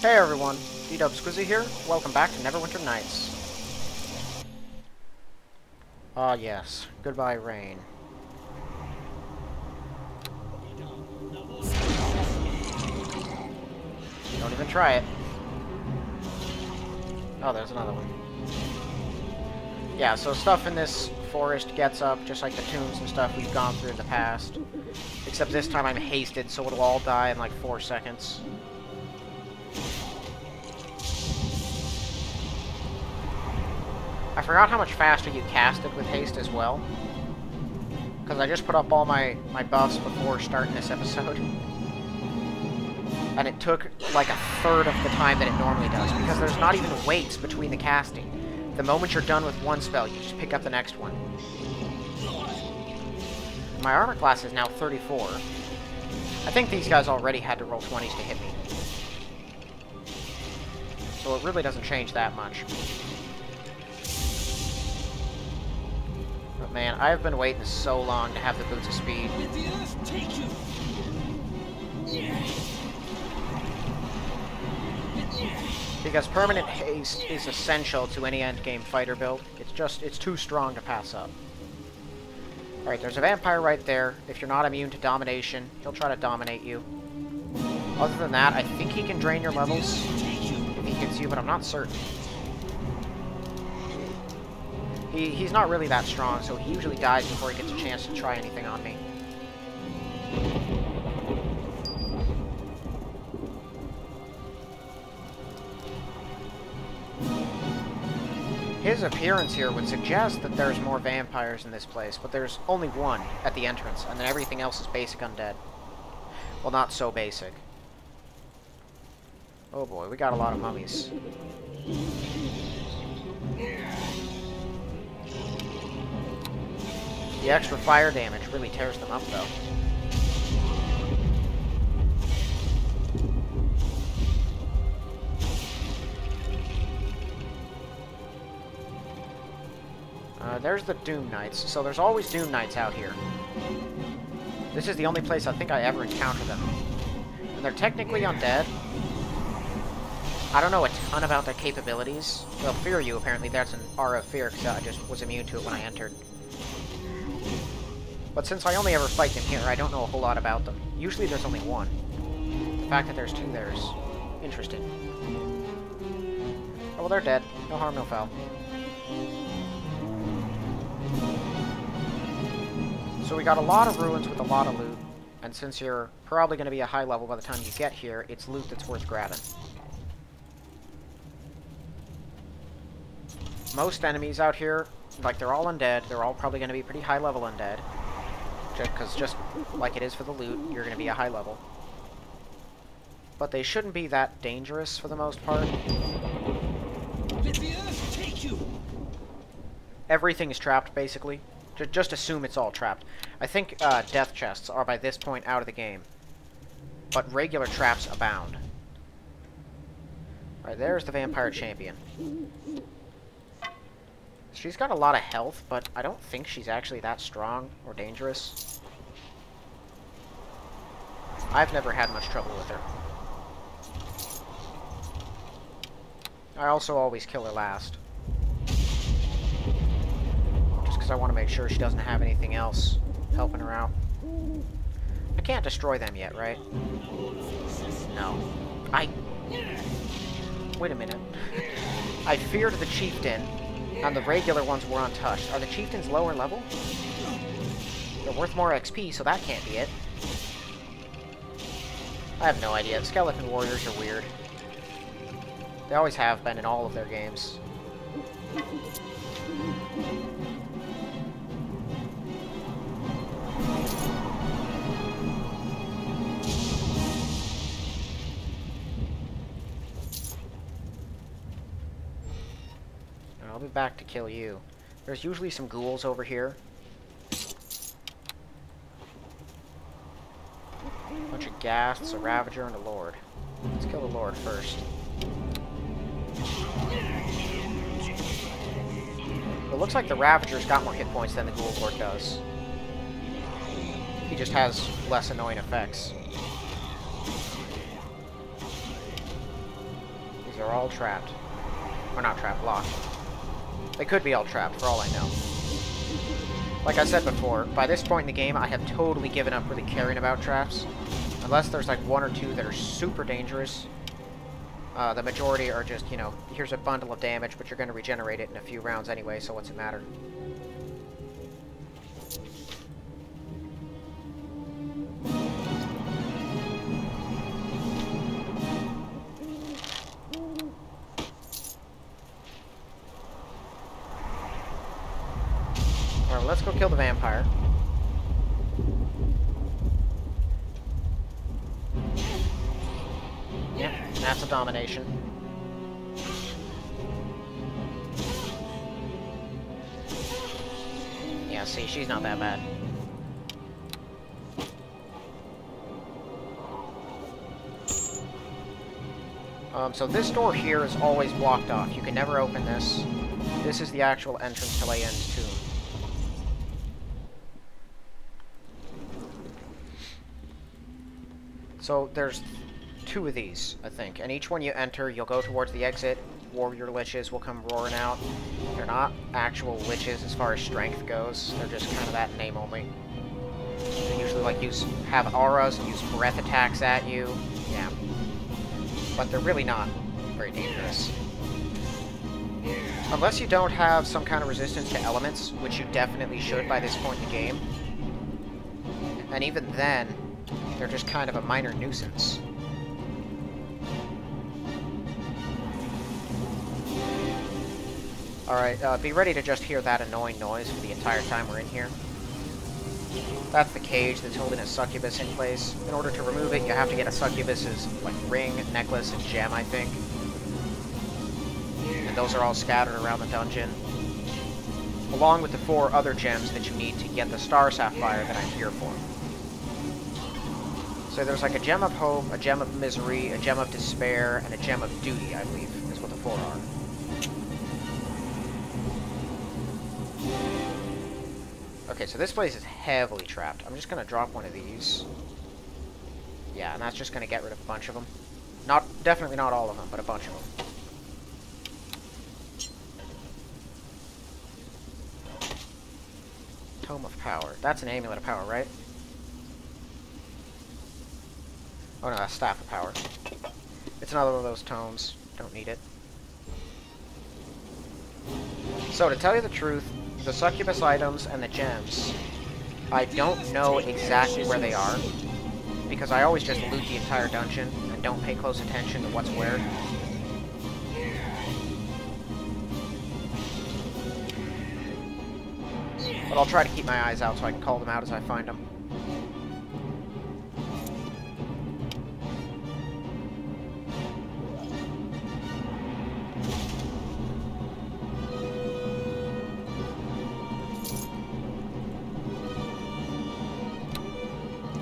Hey everyone, D-Dub Squizzy here. Welcome back to Neverwinter Nights. Ah yes, goodbye rain. Don't even try it. Oh, there's another one. Yeah, so stuff in this forest gets up, just like the tombs and stuff we've gone through in the past. Except this time I'm hasted, so it'll all die in like 4 seconds. I forgot how much faster you casted with haste as well. Because I just put up all my buffs before starting this episode. And it took like a third of the time that it normally does, because there's not even waits between the casting. The moment you're done with one spell, you just pick up the next one. My armor class is now 34. I think these guys already had to roll 20s to hit me. So it really doesn't change that much. But man, I've been waiting so long to have the Boots of Speed. Let the earth take you. Because permanent haste is essential to any endgame fighter build. It's too strong to pass up. Alright, there's a vampire right there. If you're not immune to domination, he'll try to dominate you. Other than that, I think he can drain your levels if he hits you, but I'm not certain. He's not really that strong, so he usually dies before he gets a chance to try anything on me. His appearance here would suggest that there's more vampires in this place, but there's only one at the entrance, and then everything else is basic undead. Well, not so basic. Oh boy, we got a lot of mummies. The extra fire damage really tears them up, though. There's the Doom Knights. So there's always Doom Knights out here. This is the only place I think I ever encounter them. And they're technically undead. I don't know a ton about their capabilities. They'll fear you, apparently. That's an aura of fear, because I just was immune to it when I entered. But since I only ever fight them here, I don't know a whole lot about them. Usually there's only one. The fact that there's two there is interesting. Oh, well, they're dead. No harm, no foul. So we got a lot of ruins with a lot of loot, and since you're probably going to be a high level by the time you get here, it's loot that's worth grabbing. Most enemies out here, like, they're all undead. They're all probably going to be pretty high level undead. Because just like it is for the loot, you're going to be a high level. But they shouldn't be that dangerous for the most part. Let the earth take you. Everything is trapped, basically. Just assume it's all trapped. I think death chests are by this point out of the game. But regular traps abound. Alright, there's the vampire champion. She's got a lot of health, but I don't think she's actually that strong or dangerous. I've never had much trouble with her. I also always kill her last. Because I want to make sure she doesn't have anything else helping her out. I can't destroy them yet, right? No. Wait a minute. I feared the chieftain, and the regular ones were untouched. Are the chieftains lower level? They're worth more XP, so that can't be it. I have no idea. Skeleton warriors are weird. They always have been in all of their games. I'll be back to kill you. There's usually some ghouls over here. A bunch of ghasts, a ravager, and a lord. Let's kill the lord first. It looks like the ravager's got more hit points than the ghoul lord does. He just has less annoying effects. These are all trapped. Or not trapped, locked. They could be all trapped, for all I know. Like I said before, by this point in the game, I have totally given up really caring about traps. Unless there's like one or two that are super dangerous. The majority are just, you know, here's a bundle of damage, but you're going to regenerate it in a few rounds anyway, so what's it matter? Alright, well, let's go kill the vampire. Yep, that's a domination. Yeah, see, she's not that bad. So this door here is always blocked off. You can never open this. This is the actual entrance to Layenne's tomb. So there's two of these, I think, and each one you enter, you'll go towards the exit. Warrior liches will come roaring out. They're not actual liches as far as strength goes. They're just kind of that name only. They usually like have auras and use breath attacks at you. Yeah, but they're really not very dangerous. Unless you don't have some kind of resistance to elements, which you definitely should by this point in the game. And even then, they're just kind of a minor nuisance. Alright, be ready to just hear that annoying noise for the entire time we're in here. That's the cage that's holding a succubus in place. In order to remove it, you have to get a succubus's, like, ring, necklace, and gem, I think. And those are all scattered around the dungeon. Along with the 4 other gems that you need to get the Star Sapphire that I'm here for. So there's like a gem of hope, a gem of misery, a gem of despair, and a gem of duty, I believe, is what the 4 are. Okay, so this place is heavily trapped. I'm just going to drop one of these. Yeah, and that's just going to get rid of a bunch of them. Definitely not all of them, but a bunch of them. Tome of Power. That's an Amulet of Power, right? Oh no, that's Staff of Power. It's another one of those tomes. Don't need it. So, to tell you the truth, the succubus items and the gems, I don't know exactly where they are, because I always just loot the entire dungeon and don't pay close attention to what's where. But I'll try to keep my eyes out so I can call them out as I find them.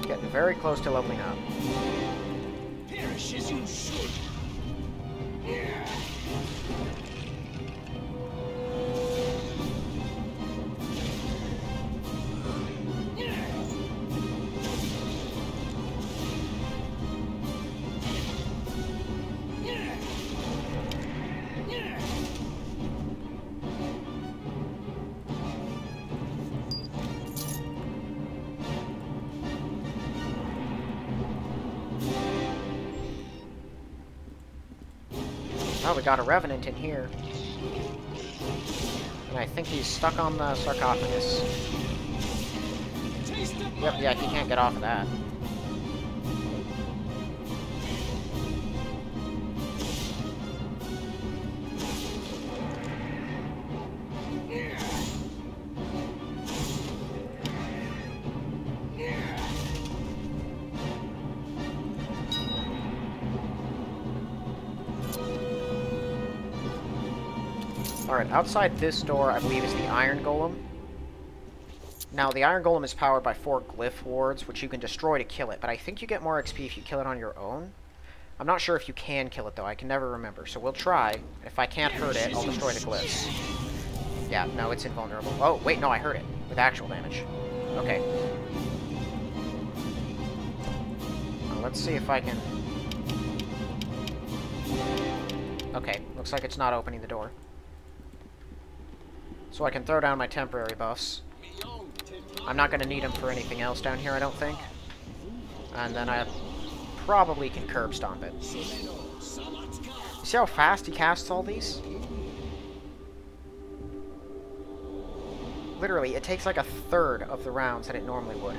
Getting very close to leveling up. Perish as you should. Oh, we got a Revenant in here. And I think he's stuck on the sarcophagus. Yep, yeah, he can't get off of that. Alright, outside this door, I believe, is the Iron Golem. Now, the Iron Golem is powered by 4 glyph wards, which you can destroy to kill it, but I think you get more XP if you kill it on your own. I'm not sure if you can kill it, though. I can never remember, so we'll try. If I can't hurt it, I'll destroy the glyphs. Yeah, no, it's invulnerable. Oh, wait, no, I hurt it. With actual damage. Okay. Well, let's see if I can... Okay, looks like it's not opening the door. So I can throw down my temporary buffs. I'm not going to need them for anything else down here, I don't think. And then I probably can curb stomp it. You see how fast he casts all these? Literally, it takes like a third of the rounds that it normally would.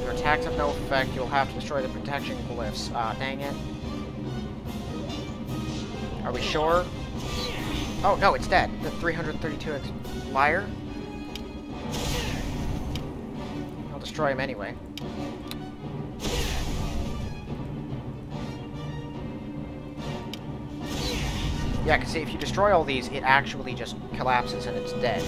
Your attacks have no effect. You'll have to destroy the protection glyphs. Ah, dang it. Are we sure? Oh, no, it's dead. The 332x liar. I'll destroy him anyway. Yeah, because if you destroy all these, it actually just collapses and it's dead.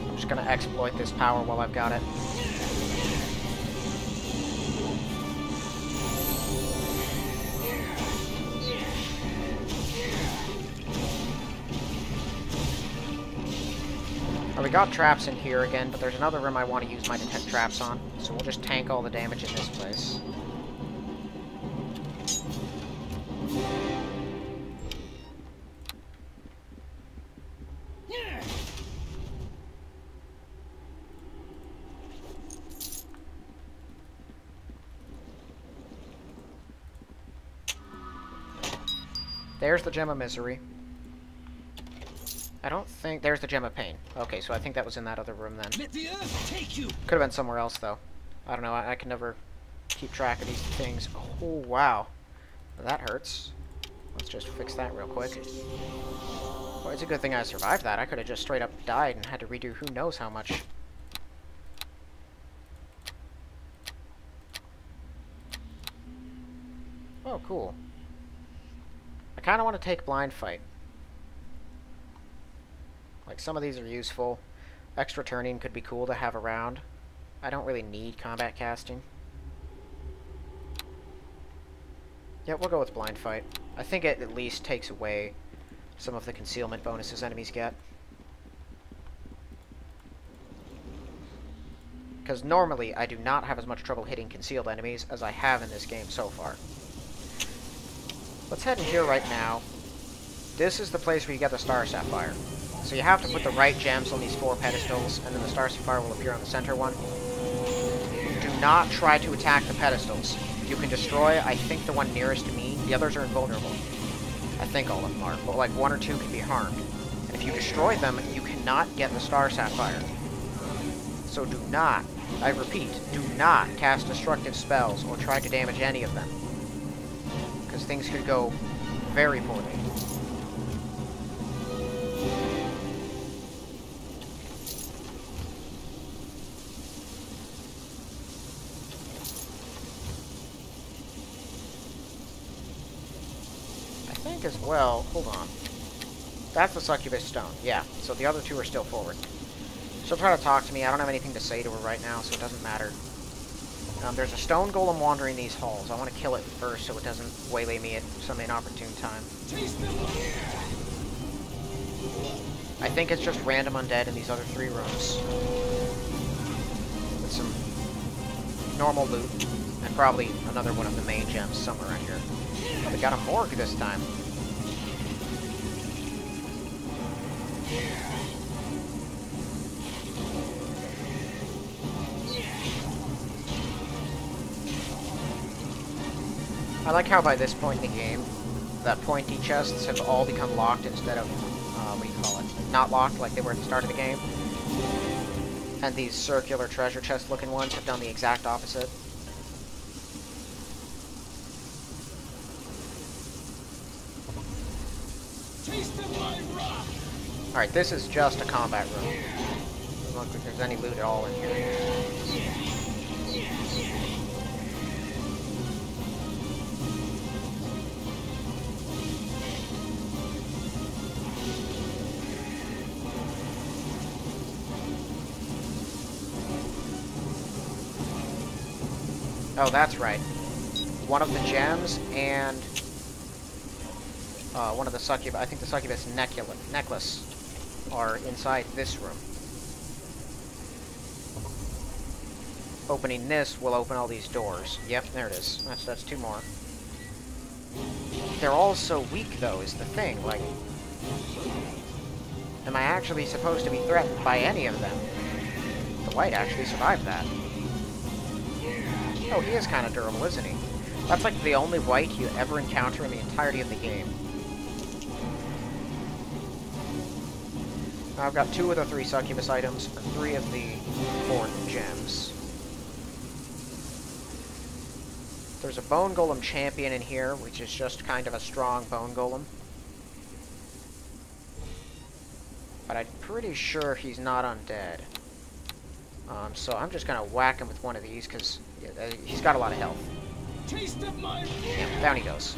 I'm just going to exploit this power while I've got it. We got traps in here again, but there's another room I want to use my detect traps on, so we'll just tank all the damage in this place. There's the Gem of Misery. I don't think... There's the Gem of Pain. Okay, so I think that was in that other room then. Let the earth take you. Could have been somewhere else, though. I don't know. I can never keep track of these things. Oh, wow. That hurts. Let's just fix that real quick. Well, it's a good thing I survived that. I could have just straight up died and had to redo who knows how much. Oh, cool. I kind of want to take Blind Fight. Like, some of these are useful. Extra turning could be cool to have around. I don't really need combat casting. Yeah, we'll go with Blind Fight. I think it at least takes away some of the concealment bonuses enemies get. Because normally, I do not have as much trouble hitting concealed enemies as I have in this game so far. Let's head in here right now. This is the place where you get the Star Sapphire. So you have to put the right gems on these 4 pedestals, and then the Star Sapphire will appear on the center one. Do not try to attack the pedestals. You can destroy, I think, the one nearest to me. The others are invulnerable. I think all of them are, but like 1 or 2 can be harmed. And if you destroy them, you cannot get the Star Sapphire. So do not, I repeat, do not cast destructive spells or try to damage any of them. Because things could go very poorly. As well, hold on. That's the Succubus Stone. Yeah, so the other 2 are still forward. She'll try to talk to me. I don't have anything to say to her right now, so it doesn't matter. There's a stone golem wandering these halls. I want to kill it first so it doesn't waylay me at some inopportune time. I think it's just random undead in these other 3 rooms. With some normal loot, and probably another one of the main gems somewhere around here. Oh, we got a morgue this time. I like how by this point in the game, the pointy chests have all become locked instead of, what do you call it, not locked like they were at the start of the game. And these circular treasure chest looking ones have done the exact opposite. Alright, this is just a combat room. Doesn't look like there's any loot at all in here. Oh, that's right. One of the gems and one of the succubus, I think the succubus necklace are inside this room. Opening this will open all these doors. Yep, there it is. That's two more. They're all so weak, though, is the thing. Like, am I actually supposed to be threatened by any of them? The white actually survived that. Oh, he is kind of durable, isn't he? That's like the only white you ever encounter in the entirety of the game. Now I've got 2 of the 3 succubus items, 3 of the 4 gems. There's a bone golem champion in here, which is just kind of a strong bone golem. But I'm pretty sure he's not undead. So I'm just gonna whack him with one of these, because he's got a lot of health. Taste of my... Yeah, down he goes.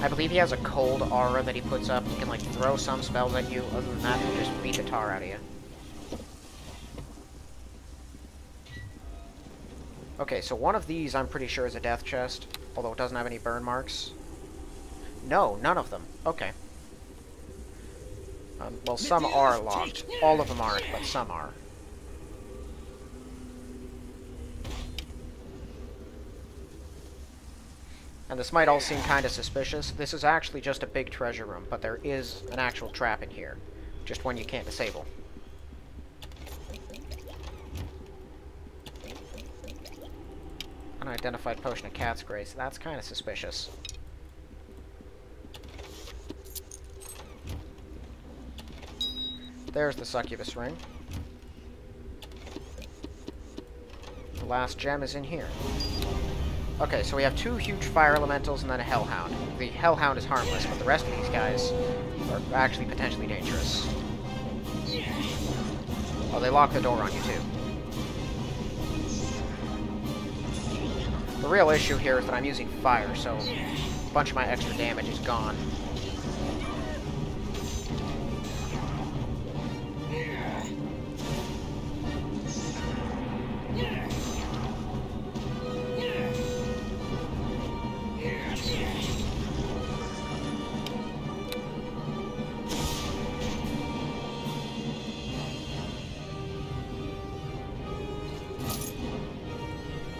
I believe he has a cold aura that he puts up. He can, like, throw some spells at you. Other than that, he'll just beat the tar out of you. Okay, so one of these I'm pretty sure is a death chest, although it doesn't have any burn marks. No, none of them. Okay. Well, some are locked. All of them aren't, but some are. And this might all seem kind of suspicious. This is actually just a big treasure room, but there is an actual trap in here. Just one you can't disable. Unidentified potion of cat's grace. That's kind of suspicious. There's the succubus ring. The last gem is in here. Okay, so we have 2 huge fire elementals and then a hellhound. The hellhound is harmless, but the rest of these guys are actually potentially dangerous. Oh, they lock the door on you too. The real issue here is that I'm using fire, so a bunch of my extra damage is gone.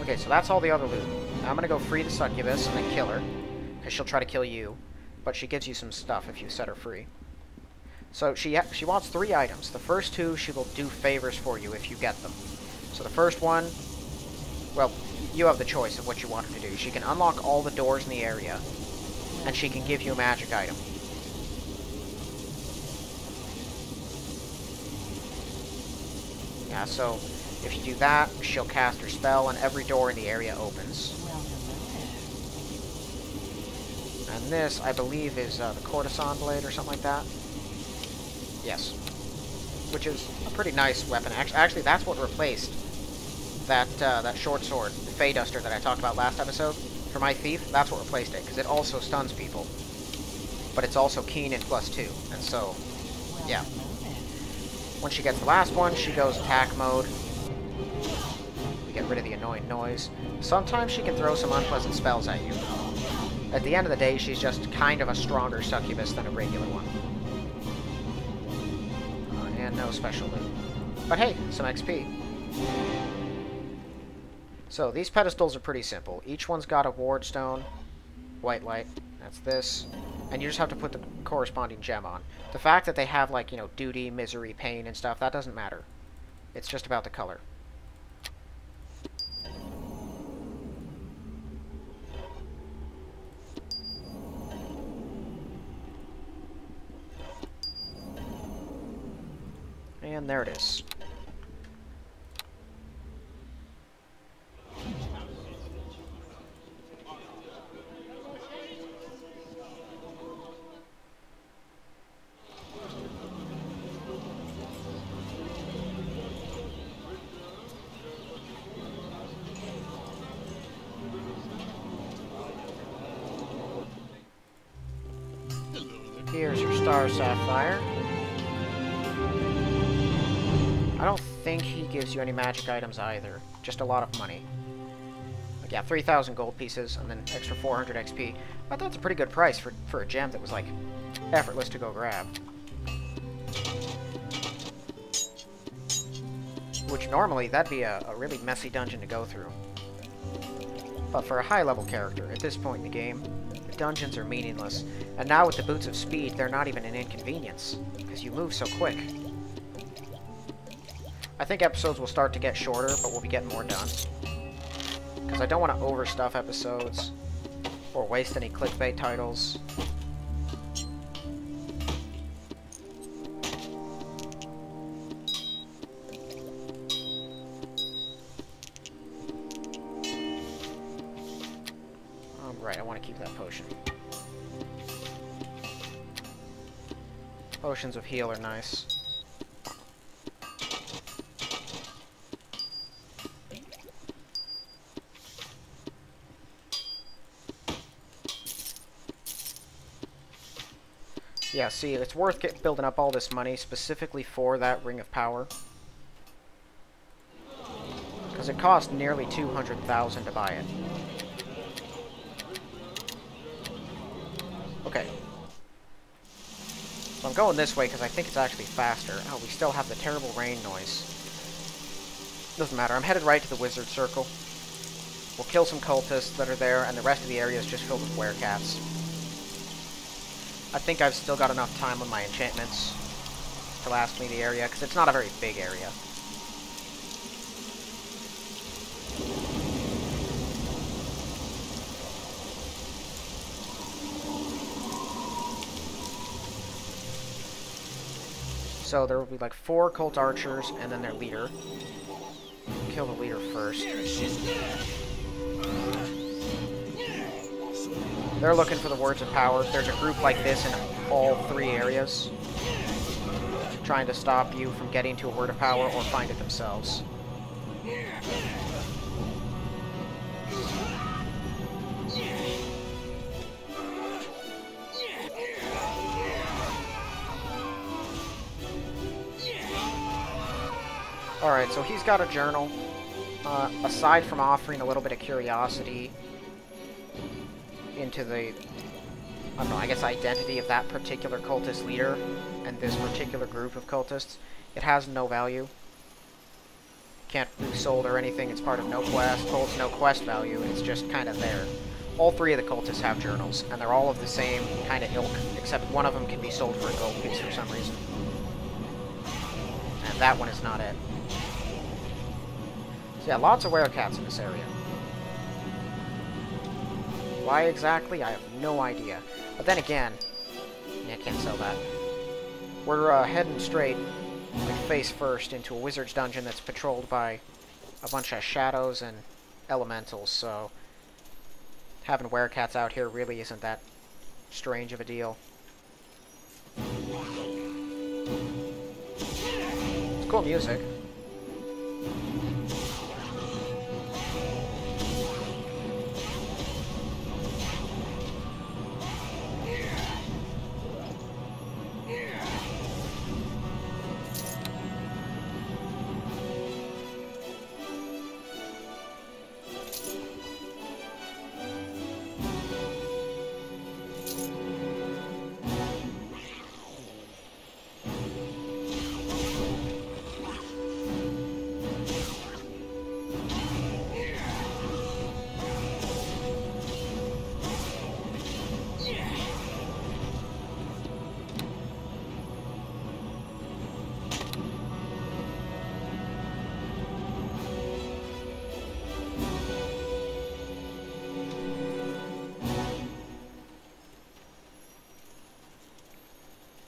Okay, so that's all the other loot. Now I'm gonna go free the succubus and then kill her, because she'll try to kill you, but she gives you some stuff if you set her free. So she wants 3 items. The first 2 she will do favors for you if you get them. So the first one, well, you have the choice of what you want her to do. She can unlock all the doors in the area, and she can give you a magic item. Yeah, so if you do that, she'll cast her spell, and every door in the area opens. And this, I believe, is the Courtesan Blade or something like that. Yes. Which is a pretty nice weapon. Actually, that's what replaced that short sword, the Fey Duster that I talked about last episode. For my thief, that's what replaced it, because it also stuns people. But it's also keen in +2, and so, yeah. When she gets the last one, she goes attack mode. We get rid of the annoying noise. Sometimes she can throw some unpleasant spells at you. At the end of the day, she's just kind of a stronger succubus than a regular one. And no special loot. But hey, some XP. So, these pedestals are pretty simple. Each one's got a ward stone, white light, that's this, and you just have to put the corresponding gem on. The fact that they have, like, you know, duty, misery, pain, and stuff, that doesn't matter. It's just about the color. And there it is. Here's your Star Sapphire. I don't think he gives you any magic items either. Just a lot of money. Like, yeah, 3,000 gold pieces and then extra 400 XP. I thought that's a pretty good price for a gem that was, like, effortless to go grab. Which normally, that'd be a really messy dungeon to go through. But for a high-level character, at this point in the game, the dungeons are meaningless. And now with the Boots of Speed, they're not even an inconvenience, because you move so quick. I think episodes will start to get shorter, but we'll be getting more done. Because I don't want to overstuff episodes, or waste any clickbait titles. Right, I want to keep that potion. Potions of heal are nice. Yeah, see, it's worth building up all this money specifically for that Ring of Power. Because it cost nearly 200,000 to buy it. Okay. So I'm going this way because I think it's actually faster. Oh, we still have the terrible rain noise. Doesn't matter, I'm headed right to the Wizard Circle. We'll kill some cultists that are there, and the rest of the area is just filled with werecats. I think I've still got enough time on my enchantments to last me the area, because it's not a very big area. So there will be like 4 cult archers and then their leader. Kill the leader first. They're looking for the words of power. There's a group like this in all 3 areas, trying to stop you from getting to a word of power or find it themselves. Alright, so he's got a journal. Aside from offering a little bit of curiosity into the, I don't know, I guess identity of that particular cultist leader and this particular group of cultists, it has no value. Can't be sold or anything, it's part of no quest, holds no quest value, it's just kind of there. All 3 of the cultists have journals, and they're all of the same kind of ilk, except one of them can be sold for a gold piece for some reason. And that one is not it. So yeah, lots of werecats in this area. Why exactly? I have no idea. But then again, yeah, I can't sell that. We're heading straight, like face first, into a wizard's dungeon that's patrolled by a bunch of shadows and elementals, so having werecats out here really isn't that strange of a deal. It's cool music.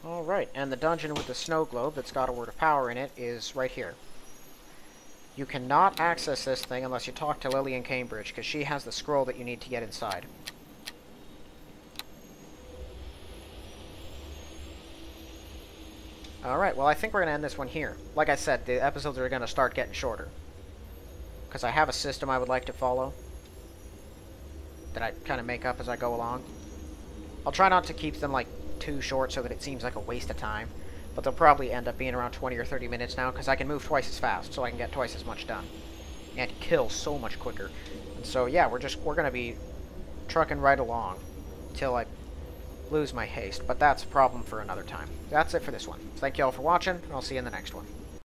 Alright, and the dungeon with the snow globe that's got a word of power in it is right here. You cannot access this thing unless you talk to Layenne Cambridge, because she has the scroll that you need to get inside. Alright, well I think we're going to end this one here. Like I said, the episodes are going to start getting shorter. Because I have a system I would like to follow that I kind of make up as I go along. I'll try not to keep them, like, too short so that it seems like a waste of time. But they'll probably end up being around 20 or 30 minutes now, because I can move twice as fast, so I can get twice as much done. And kill so much quicker. And so, yeah, we're going to be trucking right along until I lose my haste. But that's a problem for another time. That's it for this one. Thank you all for watching, and I'll see you in the next one.